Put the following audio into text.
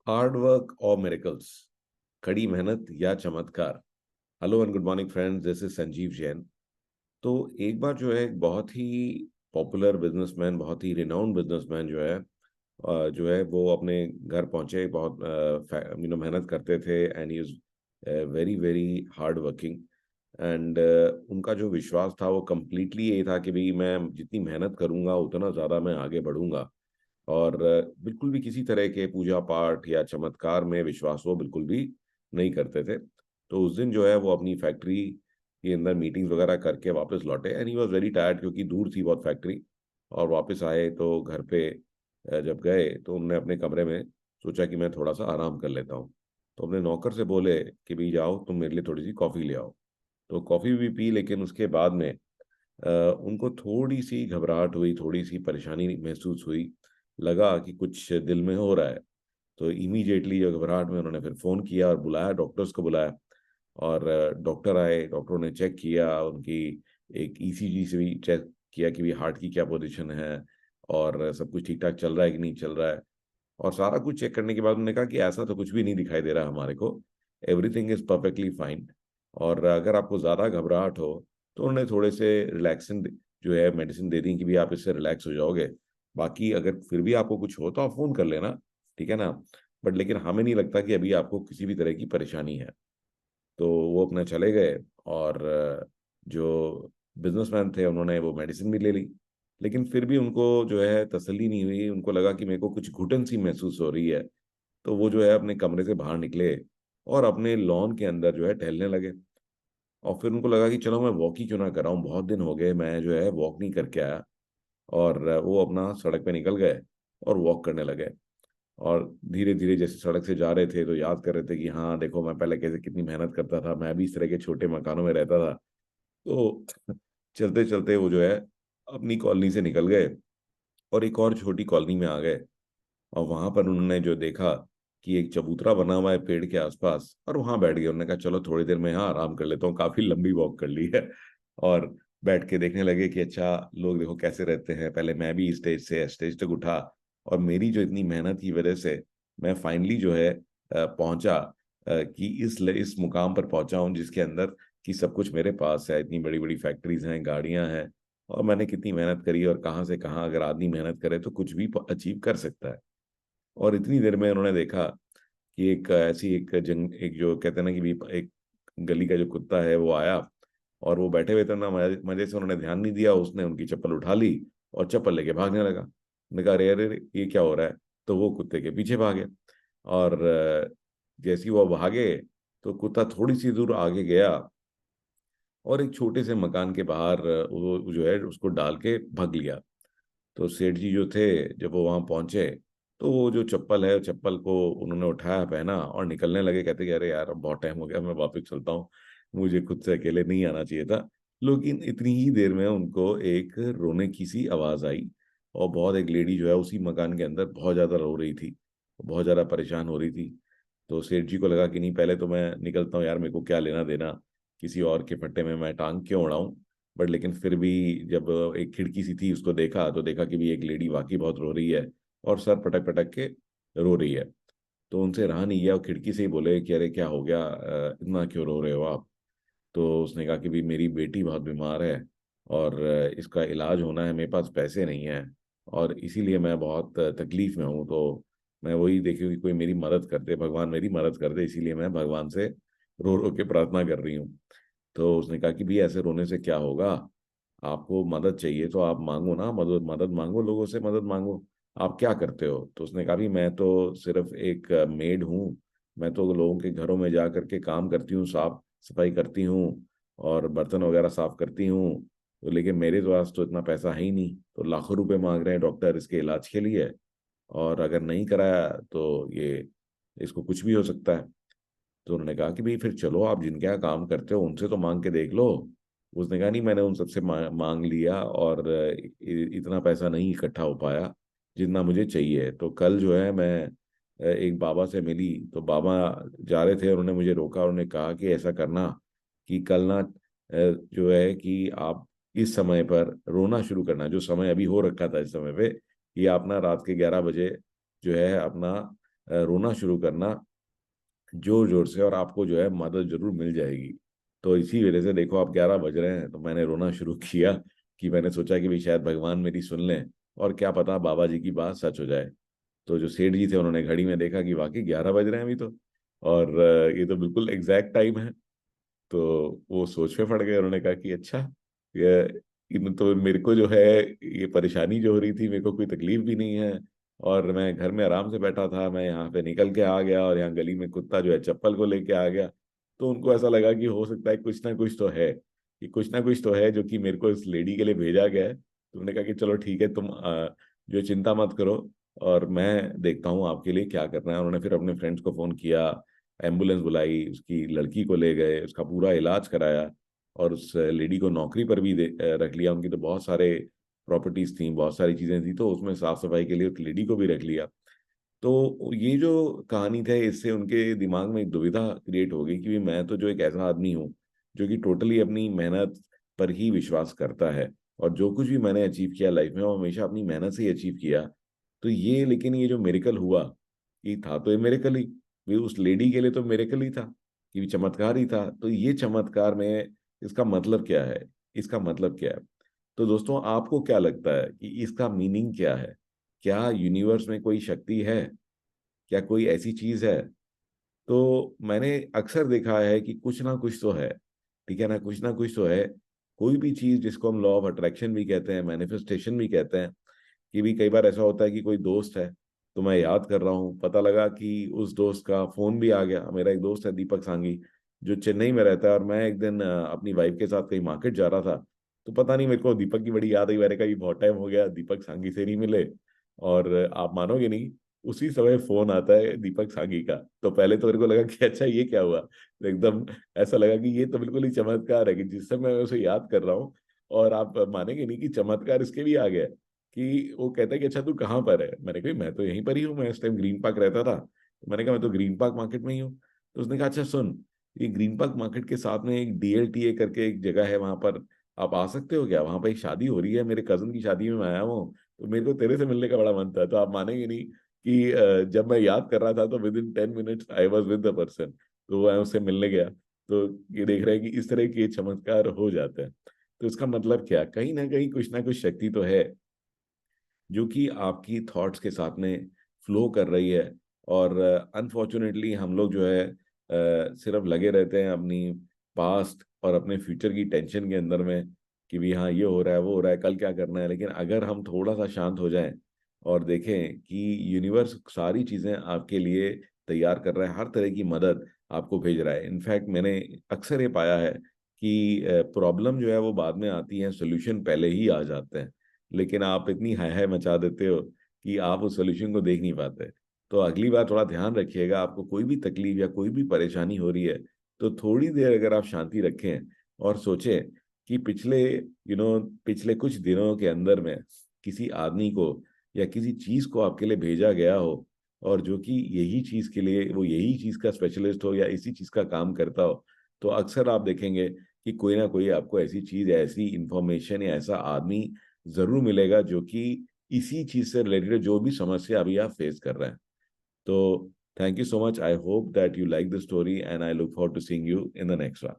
Hard work और miracles, कड़ी मेहनत या चमत्कार। Hello and good morning friends, this is Sanjeev Jain. तो एक बार जो है एक बहुत ही पॉपुलर बिजनेसमैन, बहुत ही रिनाउंड बिजनेसमैन जो है वो अपने घर पहुंचे। बहुत मेहनत करते थे and he is very very hard working. And उनका जो विश्वास था वो कम्प्लीटली ये था कि भाई मैं जितनी मेहनत करूंगा उतना ज़्यादा मैं आगे बढ़ूंगा। और बिल्कुल भी किसी तरह के पूजा पाठ या चमत्कार में विश्वास वो बिल्कुल भी नहीं करते थे। तो उस दिन जो है वो अपनी फैक्ट्री के अंदर मीटिंग्स वगैरह करके वापस लौटे and he was very tired, क्योंकि दूर थी बहुत फैक्ट्री। और वापस आए तो घर पे जब गए तो उन्होंने अपने कमरे में सोचा कि मैं थोड़ा सा आराम कर लेता हूँ। तो अपने नौकर से बोले कि भाई जाओ तुम मेरे लिए थोड़ी सी कॉफ़ी ले आओ। तो कॉफ़ी भी पी, लेकिन उसके बाद में उनको थोड़ी सी घबराहट हुई, थोड़ी सी परेशानी महसूस हुई। लगा कि कुछ दिल में हो रहा है। तो इमीडिएटली जो घबराहट में उन्होंने फिर फ़ोन किया और बुलाया, डॉक्टर्स को बुलाया। और डॉक्टर आए, डॉक्टरों ने चेक किया उनकी, एक ईसीजी से भी चेक किया कि भी हार्ट की क्या पोजीशन है और सब कुछ ठीक ठाक चल रहा है कि नहीं चल रहा है। और सारा कुछ चेक करने के बाद उन्होंने कहा कि ऐसा तो कुछ भी नहीं दिखाई दे रहा हमारे को, एवरीथिंग इज परफेक्टली फाइन। और अगर आपको ज़्यादा घबराहट हो तो उन्होंने थोड़े से रिलैक्सिंग जो है मेडिसिन दे दी कि भी आप इससे रिलैक्स हो जाओगे। बाकी अगर फिर भी आपको कुछ हो तो आप फ़ोन कर लेना, ठीक है ना। बट लेकिन हमें नहीं लगता कि अभी आपको किसी भी तरह की परेशानी है। तो वो अपना चले गए। और जो बिजनेसमैन थे उन्होंने वो मेडिसिन भी ले ली। लेकिन फिर भी उनको जो है तसल्ली नहीं हुई, उनको लगा कि मेरे को कुछ घुटन सी महसूस हो रही है। तो वो जो है अपने कमरे से बाहर निकले और अपने लॉन के अंदर जो है टहलने लगे। और फिर उनको लगा कि चलो मैं वॉक ही क्यों ना कर रहा हूँ, बहुत दिन हो गए मैं जो है वॉक नहीं करके आया। और वो अपना सड़क पे निकल गए और वॉक करने लगे। और धीरे धीरे जैसे सड़क से जा रहे थे तो याद कर रहे थे कि हाँ देखो मैं पहले कैसे कितनी मेहनत करता था, मैं भी इस तरह के छोटे मकानों में रहता था। तो चलते चलते वो जो है अपनी कॉलोनी से निकल गए और एक और छोटी कॉलोनी में आ गए। और वहां पर उन्होंने जो देखा कि एक चबूतरा बना हुआ है पेड़ के आसपास, और वहां बैठ गए। उन्होंने कहा चलो थोड़ी देर में यहाँ आराम कर लेता हूँ, काफी लंबी वॉक कर ली है। और बैठ के देखने लगे कि अच्छा लोग देखो कैसे रहते हैं। पहले मैं भी स्टेज तक उठा, और मेरी जो इतनी मेहनत की वजह से मैं फाइनली जो है पहुंचा, कि इस मुकाम पर पहुंचा हूँ जिसके अंदर कि सब कुछ मेरे पास है। इतनी बड़ी बड़ी फैक्ट्रीज हैं, गाड़ियां हैं, और मैंने कितनी मेहनत करी, और कहाँ से कहाँ अगर आदमी मेहनत करे तो कुछ भी अचीव कर सकता है। और इतनी देर में उन्होंने देखा कि एक ऐसी एक जो कहते हैं ना कि भी एक गली का जो कुत्ता है वो आया। और वो बैठे हुए थे ना, मजे मजे से उन्होंने ध्यान नहीं दिया, उसने उनकी चप्पल उठा ली और चप्पल लेके भागने लगा। मैंने कहा अरे अरे ये क्या हो रहा है। तो वो कुत्ते के पीछे भागे। और जैसे ही वो भागे तो कुत्ता थोड़ी सी दूर आगे गया और एक छोटे से मकान के बाहर वो जो है उसको डाल के भाग लिया। तो सेठ जी जो थे, जब वो वहां पहुंचे तो वो जो चप्पल है, चप्पल को उन्होंने उठाया, पहना और निकलने लगे। कहते कि अरे यार अब बहुत टाइम हो गया, मैं वापस चलता हूँ, मुझे खुद से अकेले नहीं आना चाहिए था। लेकिन इतनी ही देर में उनको एक रोने की सी आवाज आई। और बहुत एक लेडी जो है उसी मकान के अंदर बहुत ज्यादा रो रही थी, बहुत ज्यादा परेशान हो रही थी। तो सेठ जी को लगा कि नहीं पहले तो मैं निकलता हूँ यार, मेरे को क्या लेना देना, किसी और के फट्टे में मैं टांग क्यों उड़ाऊं। बट लेकिन फिर भी जब एक खिड़की सी थी उसको देखा तो देखा कि भी एक लेडी वाकई बहुत रो रही है और सर पटक पटक के रो रही है। तो उनसे रहा नहीं गया, वो खिड़की से ही बोले कि अरे क्या हो गया, इतना क्यों रो रहे हो आप। तो उसने कहा कि भी मेरी बेटी बहुत बीमार है और इसका इलाज होना है, मेरे पास पैसे नहीं है, और इसीलिए मैं बहुत तकलीफ में हूँ। तो मैं वही देखी कि कोई मेरी मदद कर दे, भगवान मेरी मदद कर दे, इसीलिए मैं भगवान से रो रो के प्रार्थना कर रही हूँ। तो उसने कहा कि भी ऐसे रोने से क्या होगा, आपको मदद चाहिए तो आप मांगो ना, मदद मदद मांगो, लोगों से मदद मांगो। आप क्या करते हो। तो उसने कहा भी मैं तो सिर्फ एक मेड हूँ, मैं तो लोगों के घरों में जा करके काम करती हूँ, साफ सफाई करती हूँ और बर्तन वगैरह साफ करती हूँ। तो लेकिन मेरे पास तो इतना पैसा है ही नहीं। तो लाखों रुपए मांग रहे हैं डॉक्टर इसके इलाज के लिए, और अगर नहीं कराया तो ये इसको कुछ भी हो सकता है। तो उन्होंने कहा कि भाई फिर चलो आप जिनके यहाँ काम करते हो उनसे तो मांग के देख लो। उसने कहा नहीं, मैंने उन सबसे मांग लिया और इतना पैसा नहीं इकट्ठा हो पाया जितना मुझे चाहिए। तो कल जो है मैं एक बाबा से मिली, तो बाबा जा रहे थे, उन्होंने मुझे रोका, उन्होंने कहा कि ऐसा करना कि कल ना जो है कि आप इस समय पर रोना शुरू करना, जो समय अभी हो रखा था इस समय पे, कि आप ना रात के 11 बजे जो है अपना रोना शुरू करना जोर जोर से, और आपको जो है मदद जरूर मिल जाएगी। तो इसी वजह से देखो आप 11 बज रहे हैं तो मैंने रोना शुरू किया, कि मैंने सोचा कि भाई शायद भगवान मेरी सुन लें, और क्या पता बाबा जी की बात सच हो जाए। तो जो सेठ जी थे उन्होंने घड़ी में देखा कि वाकई 11 बज रहे हैं अभी तो, और ये तो बिल्कुल एग्जैक्ट टाइम है। तो वो सोच में पड़ गए, उन्होंने कहा कि अच्छा, ये इन तो मेरे को जो है ये परेशानी जो हो रही थी, मेरे को कोई तकलीफ भी नहीं है, और मैं घर में आराम से बैठा था, मैं यहाँ पे निकल के आ गया और यहाँ गली में कुत्ता जो है चप्पल को लेके आ गया। तो उनको ऐसा लगा कि हो सकता है कुछ ना कुछ तो है, कि कुछ ना कुछ तो है जो कि मेरे को इस लेडी के लिए भेजा गया है। तो उन्होंने कहा कि चलो ठीक है, तुम जो चिंता मत करो, और मैं देखता हूँ आपके लिए क्या करना है। उन्होंने फिर अपने फ्रेंड्स को फोन किया, एम्बुलेंस बुलाई, उसकी लड़की को ले गए, उसका पूरा इलाज कराया, और उस लेडी को नौकरी पर भी रख लिया। उनकी तो बहुत सारे प्रॉपर्टीज थी, बहुत सारी चीजें थी, तो उसमें साफ सफाई के लिए उस लेडी को भी रख लिया। तो ये जो कहानी थी, इससे उनके दिमाग में एक दुविधा क्रिएट हो गई कि मैं तो जो एक ऐसा आदमी हूँ जो कि टोटली अपनी मेहनत पर ही विश्वास करता है, और जो कुछ भी मैंने अचीव किया लाइफ में वो हमेशा अपनी मेहनत से ही अचीव किया। तो ये, लेकिन ये जो मेरेकल हुआ, ये था तो ये मेरेकल ही, ये उस लेडी के लिए तो मेरेकल ही था, कि भी चमत्कार ही था। तो ये चमत्कार में इसका मतलब क्या है, इसका मतलब क्या है? तो दोस्तों आपको क्या लगता है कि इसका मीनिंग क्या है? क्या यूनिवर्स में कोई शक्ति है? क्या कोई ऐसी चीज है? तो मैंने अक्सर देखा है कि कुछ ना कुछ तो है, ठीक है ना, कुछ ना कुछ तो है। कोई भी चीज जिसको हम लॉ ऑफ अट्रैक्शन भी कहते हैं, मैनिफेस्टेशन भी कहते हैं, कि भी कई बार ऐसा होता है कि कोई दोस्त है, तो मैं याद कर रहा हूँ, पता लगा कि उस दोस्त का फोन भी आ गया। मेरा एक दोस्त है दीपक सांगी, जो चेन्नई में रहता है, और मैं एक दिन अपनी वाइफ के साथ कहीं मार्केट जा रहा था, तो पता नहीं मेरे को दीपक की बड़ी याद आई। मैंने कहा ये बहुत टाइम हो गया दीपक सांगी से नहीं मिले, और आप मानोगे नहीं, उसी समय फोन आता है दीपक सांगी का। तो पहले तो मेरे को लगा कि अच्छा ये क्या हुआ, तो एकदम ऐसा लगा कि ये तो बिल्कुल ही चमत्कार है कि जिस समय मैं उसे याद कर रहा हूँ, और आप मानेंगे नहीं कि चमत्कार इसके भी आ गया, कि वो कहता है कि अच्छा तू कहाँ पर है। मैंने कहा मैं तो यहीं पर ही हूँ, मैं इस टाइम ग्रीन पार्क रहता था। तो मैंने कहा मैं तो ग्रीन पार्क मार्केट में ही हूँ। तो उसने कहा अच्छा सुन, ये ग्रीन पार्क मार्केट के साथ में एक डीएलटीए करके एक जगह है, वहां पर आप आ सकते हो क्या? वहां पर एक शादी हो रही है, मेरे कजन की शादी में मैं आया हूँ, तो मेरे को तेरे से मिलने का बड़ा मन था। तो आप मानेंगे नहीं कि जब मैं याद कर रहा था तो with in 10 minutes I was with the person, तो मैं उससे मिलने गया। तो ये देख रहे हैं कि इस तरह के चमत्कार हो जाते हैं। तो इसका मतलब क्या, कहीं ना कहीं कुछ ना कुछ शक्ति तो है जो कि आपकी थॉट्स के साथ में फ्लो कर रही है। और अनफॉर्चुनेटली हम लोग जो है सिर्फ लगे रहते हैं अपनी पास्ट और अपने फ्यूचर की टेंशन के अंदर में, कि भी हाँ ये हो रहा है वो हो रहा है, कल क्या करना है। लेकिन अगर हम थोड़ा सा शांत हो जाएं और देखें कि यूनिवर्स सारी चीज़ें आपके लिए तैयार कर रहा है, हर तरह की मदद आपको भेज रहा है। इनफैक्ट मैंने अक्सर ये पाया है कि प्रॉब्लम जो है वो बाद में आती है, सोल्यूशन पहले ही आ जाते हैं, लेकिन आप इतनी हाय हाय मचा देते हो कि आप उस सोल्यूशन को देख नहीं पाते। तो अगली बार थोड़ा ध्यान रखिएगा, आपको कोई भी तकलीफ या कोई भी परेशानी हो रही है, तो थोड़ी देर अगर आप शांति रखें और सोचें कि पिछले कुछ दिनों के अंदर में किसी आदमी को या किसी चीज को आपके लिए भेजा गया हो, और जो कि यही चीज के लिए वो यही चीज का स्पेशलिस्ट हो या इसी चीज का काम करता हो, तो अक्सर आप देखेंगे कि कोई ना कोई आपको ऐसी चीज, ऐसी इंफॉर्मेशन या ऐसा आदमी जरूर मिलेगा जो कि इसी चीज से रिलेटेड जो भी समस्या अभी आप फेस कर रहे हैं। तो thank you so much, I hope that you like the story, and I look forward to seeing you in the next one.